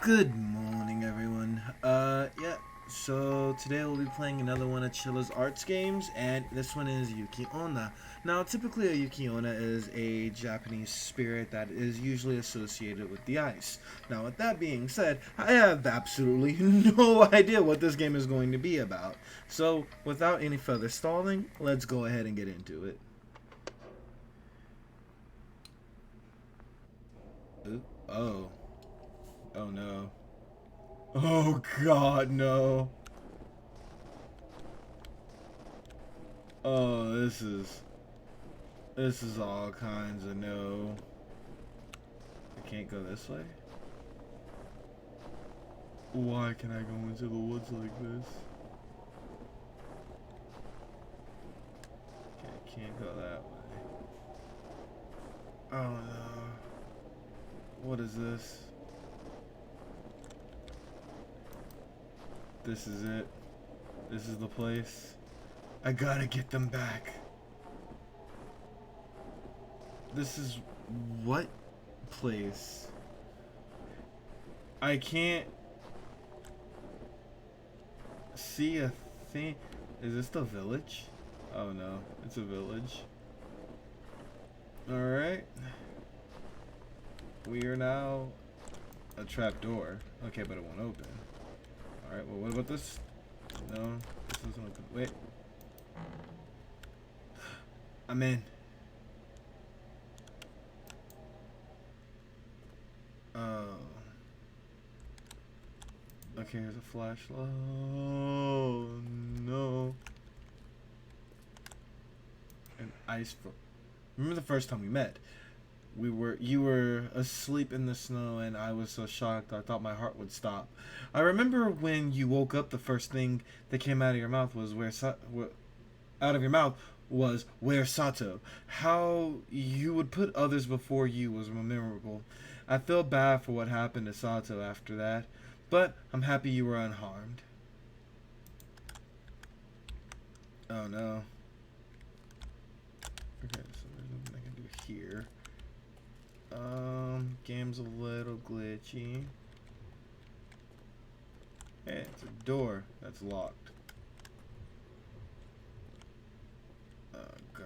Good morning, everyone. So today we'll be playing another one of Chilla's Arts games, and this one is Yuki Onna. Now, typically a Yuki Onna is a Japanese spirit that is usually associated with the ice. Now, with that being said, I have absolutely no idea what this game is going to be about. So, without any further stalling, let's go ahead and get into it. Oh. Oh no. Oh god, no. Oh, this is all kinds of no. I can't go this way? Why can I go into the woods like this? Okay, I can't go that way. Oh no. What is this? This is it. This is the place. I gotta get them back. This is what place? I can't see a thing. Is this the village? Oh no, it's a village. Alright. We are now a trap door. Okay, but it won't open. Alright, well, what about this? No, this doesn't open. Wait. I'm in. Oh. Okay, here's a flashlight. Oh, no. An ice foot. Remember the first time we met? You were asleep in the snow, and I was so shocked I thought my heart would stop. I remember when you woke up, the first thing that came out of your mouth was where's Sato. How you would put others before you was memorable. I feel bad for what happened to Sato after that, but I'm happy you were unharmed. Oh no. Okay, so there's nothing I can do here. Game's a little glitchy. Hey, it's a door that's locked. Oh god.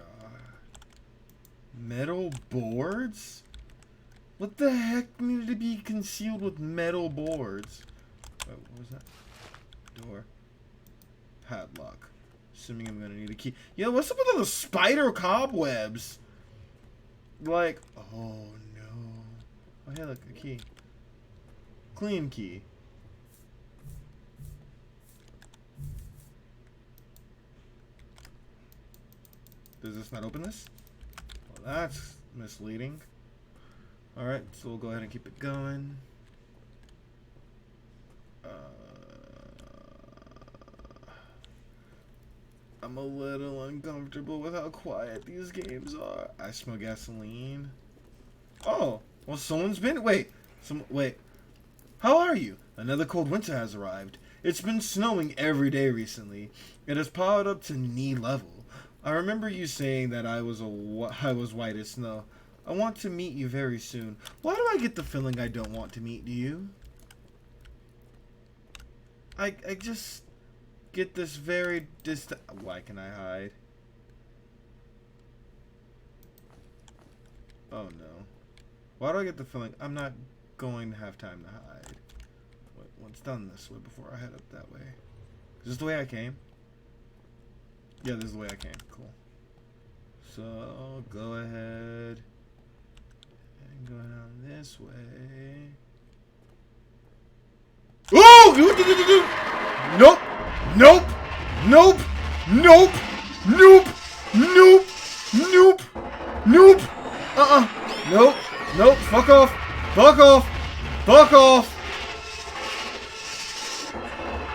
Metal boards? What the heck needed to be concealed with metal boards? Wait, what was that? Door. Padlock. Assuming I'm gonna need a key. Yo, what's up with all the spider cobwebs? Like, oh no. Oh, hey, look, a key. Clean key. Does this not open this? Well, that's misleading. Alright, so we'll go ahead and keep it going. I'm a little uncomfortable with how quiet these games are. I smell gasoline. Oh, well, someone's been. Wait. How are you? Another cold winter has arrived. It's been snowing every day recently. It has piled up to knee level. I remember you saying that I was white as snow. I want to meet you very soon. Why do I get the feeling I don't want to meet you? I just get this very distant. Why can I hide? Oh no. Why do I get the feeling I'm not going to have time to hide? Wait, let's done this way before I head up that way. Is this the way I came? Yeah, this is the way I came. Cool. So go ahead and go down this way. Oh! Nope! Nope! Nope! Nope! Nope! Nope! Nope! Nope! Nope! Nope! Fuck off! Fuck off! Fuck off!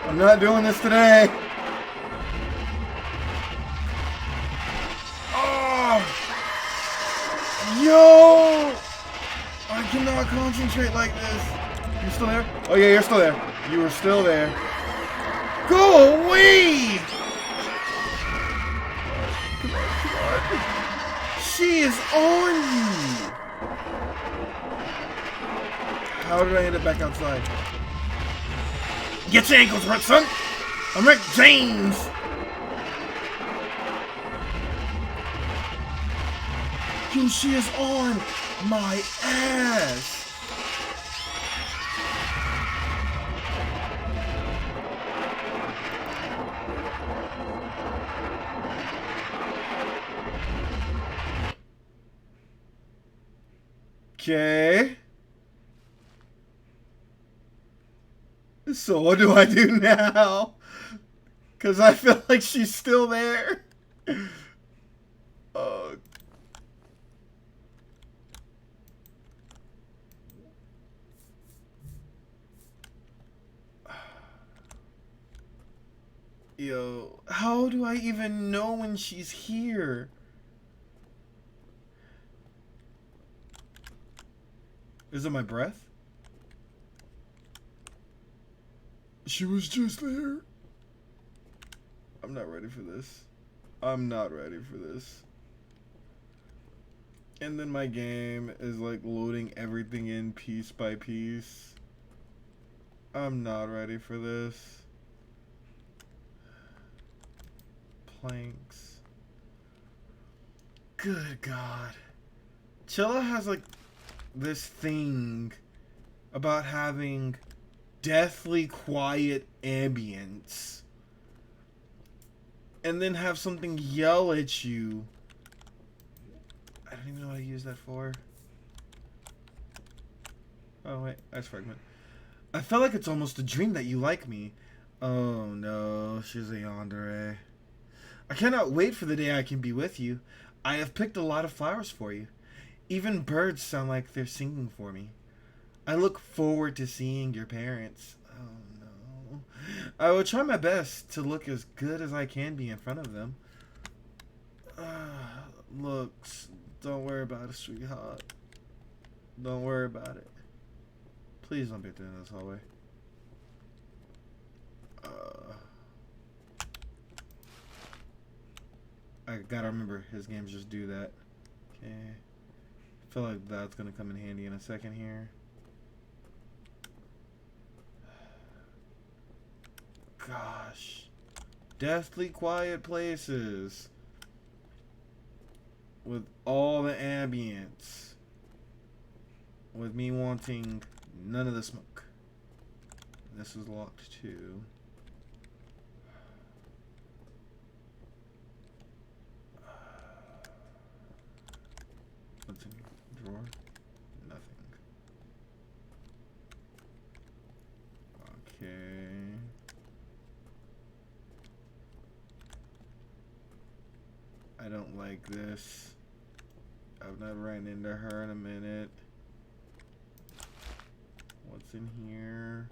I'm not doing this today! Oh! Yo! I cannot concentrate like this. You still there? Oh yeah, you're still there. You were still there. Go away! Come on. She is on you! How did I end up back outside? Get your ankles right, son! I'm Rick James! Yo, she is on my ass! Okay. So what do I do now? Because I feel like she's still there. Oh. Yo, how do I even know when she's here? Is it my breath? She was just there. I'm not ready for this. I'm not ready for this. And then my game is like loading everything in piece by piece. I'm not ready for this. Planks. Good God. Chilla has like this thing about having deathly quiet ambience and then have something yell at you. I don't even know what I use that for. Oh wait, that's fragment. I feel like it's almost a dream that you like me. Oh no, she's a yandere. I cannot wait for the day I can be with you. I have picked a lot of flowers for you. Even birds sound like they're singing for me. I look forward to seeing your parents. Oh no. I will try my best to look as good as I can be in front of them. Looks, don't worry about it, sweetheart. Don't worry about it. Please don't be at the end of this hallway. I gotta remember, his games just do that. Okay. I feel like that's gonna come in handy in a second here. Gosh. Deathly quiet places. With all the ambience. With me wanting none of the smoke. This is locked too. What's in the drawer? Nothing. Okay. I don't like this. I've not ran into her in a minute. What's in here?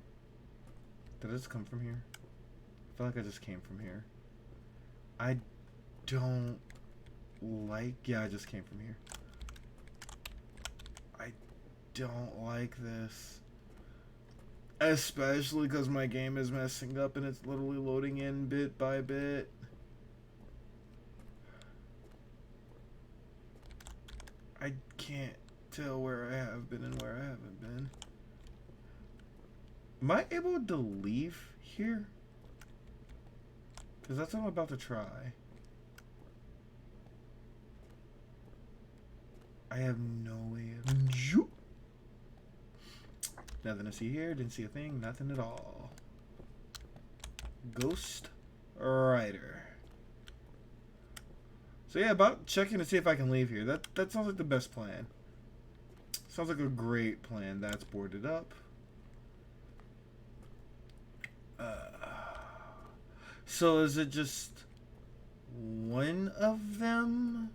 Did I just come from here? I feel like I just came from here. I don't like... Yeah, I just came from here. I don't like this. Especially because my game is messing up and it's literally loading in bit by bit. I can't tell where I have been and where I haven't been. Am I able to leave here? Because that's what I'm about to try. I have no way of... Nothing to see here. Didn't see a thing. Nothing at all. Ghost Rider. So yeah, about checking to see if I can leave here. That sounds like the best plan. Sounds like a great plan. That's boarded up. So is it just one of them?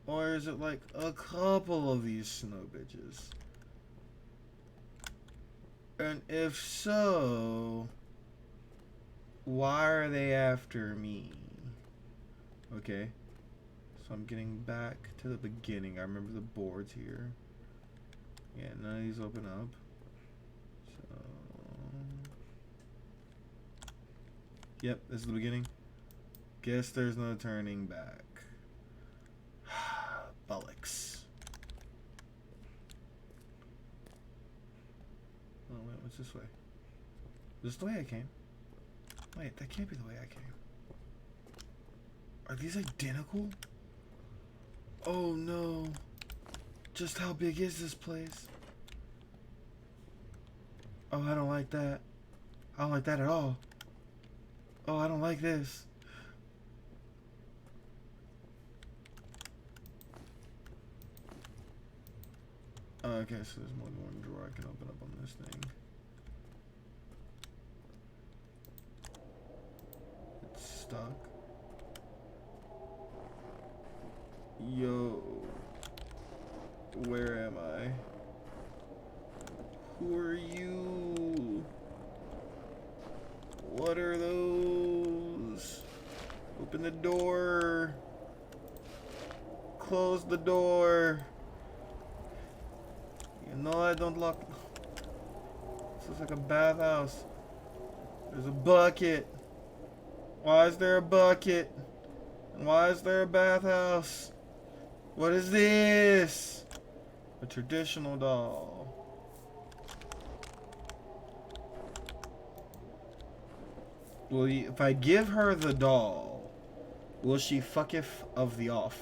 Or is it like a couple of these snow bitches? And if so, why are they after me? Okay. So I'm getting back to the beginning. I remember the boards here. Yeah, none of these open up. So... Yep, this is the beginning. Guess there's no turning back. Bollocks. Oh wait, what's this way? Is this the way I came? Wait, that can't be the way I came. Are these identical? Oh no. Just how big is this place? Oh, I don't like that. I don't like that at all. Oh, I don't like this. Okay, so there's more than one drawer I can open up on this thing. It's stuck. Yo. Where am I? Who are you? What are those? Open the door. Close the door. You know I don't lock. This is like a bathhouse. There's a bucket. Why is there a bucket? And why is there a bathhouse? What is this? A traditional doll. Well, if I give her the doll, will she fucketh of the off?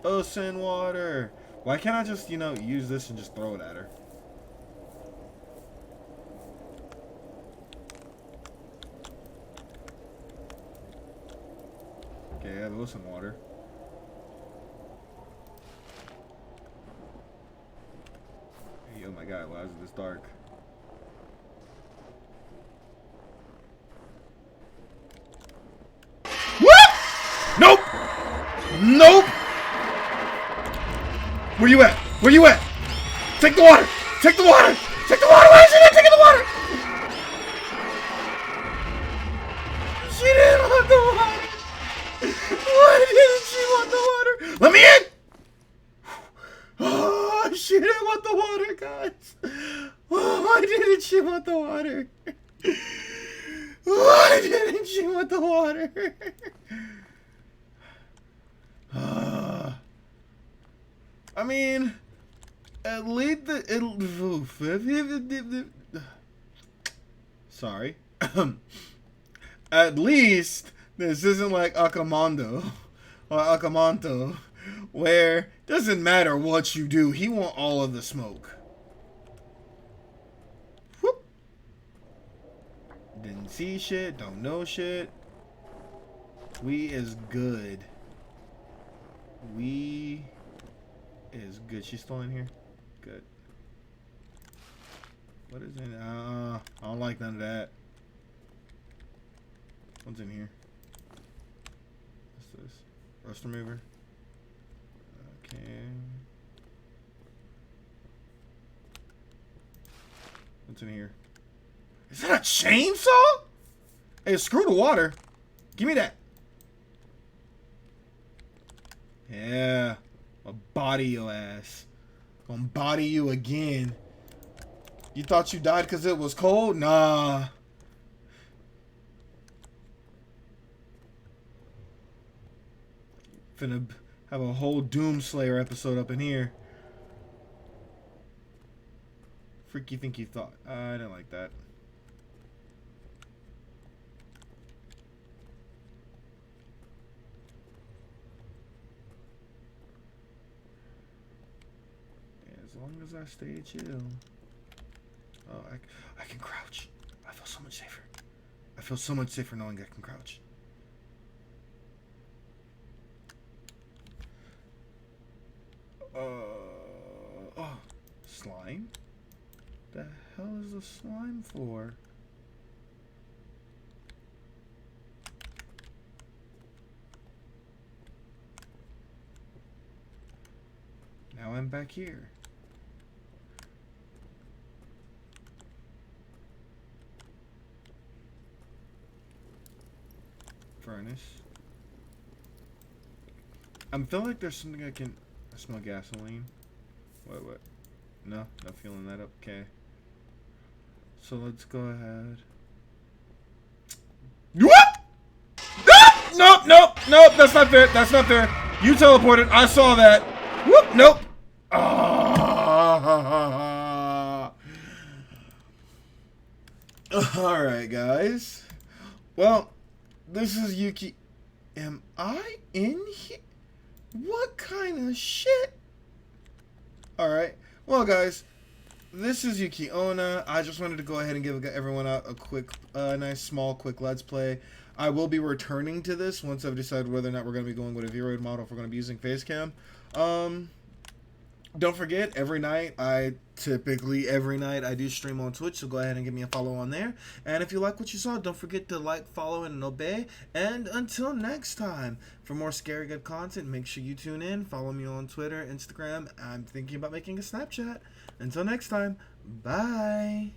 Ocean water. Why can't I just, you know, use this and just throw it at her? Okay, I have ocean water. Hey, oh my god, why is it this dark? What? Nope! Nope! Where you at? Where you at? Take the water! Take the water! Take the water! Why is she not taking the water? She didn't want the water! Why didn't she want the water? Let me in! Oh, she didn't want the water, guys. Oh, why didn't she want the water? Why didn't she want the water? I mean, at least sorry. At least this isn't like Akamondo or Akamanto, where it doesn't matter what you do, he want all of the smoke. Whoop. Didn't see shit, don't know shit. We is good. We is good. She's still in here? Good. What is in? I don't like none of that. What's in here? What's this? Rust remover. Okay. What's in here? Is that a chainsaw? Hey, screw the water. Give me that. Yeah. I'll body your ass. Gonna body you again. You thought you died because it was cold? Nah. Finna have a whole Doomslayer episode up in here. Freak you think you thought? I didn't like that. As long as I stay chill. Oh, I can crouch. I feel so much safer. I feel so much safer knowing I can crouch. Oh, slime? The hell is the slime for? Now I'm back here. Furnace. I'm feeling like there's something I can... I smell gasoline. What? No, not feeling that up. Okay. So let's go ahead. What? Nope. That's not fair. That's not fair. You teleported. I saw that. Whoop. Nope. Ah. Alright, guys. Well, this is Yuki. Am I in here? What kind of shit? Alright. Well, guys, this is Yuki Onna. I just wanted to go ahead and give everyone a quick, nice, small, quick Let's Play. I will be returning to this once I've decided whether or not we're going to be going with a V-Roid model, if we're going to be using Facecam. Don't forget, every night I do stream on Twitch, so go ahead and give me a follow on there. And if you like what you saw, don't forget to like, follow, and obey. And until next time, for more scary good content, make sure you tune in. Follow me on Twitter, Instagram. I'm thinking about making a Snapchat. Until next time, bye.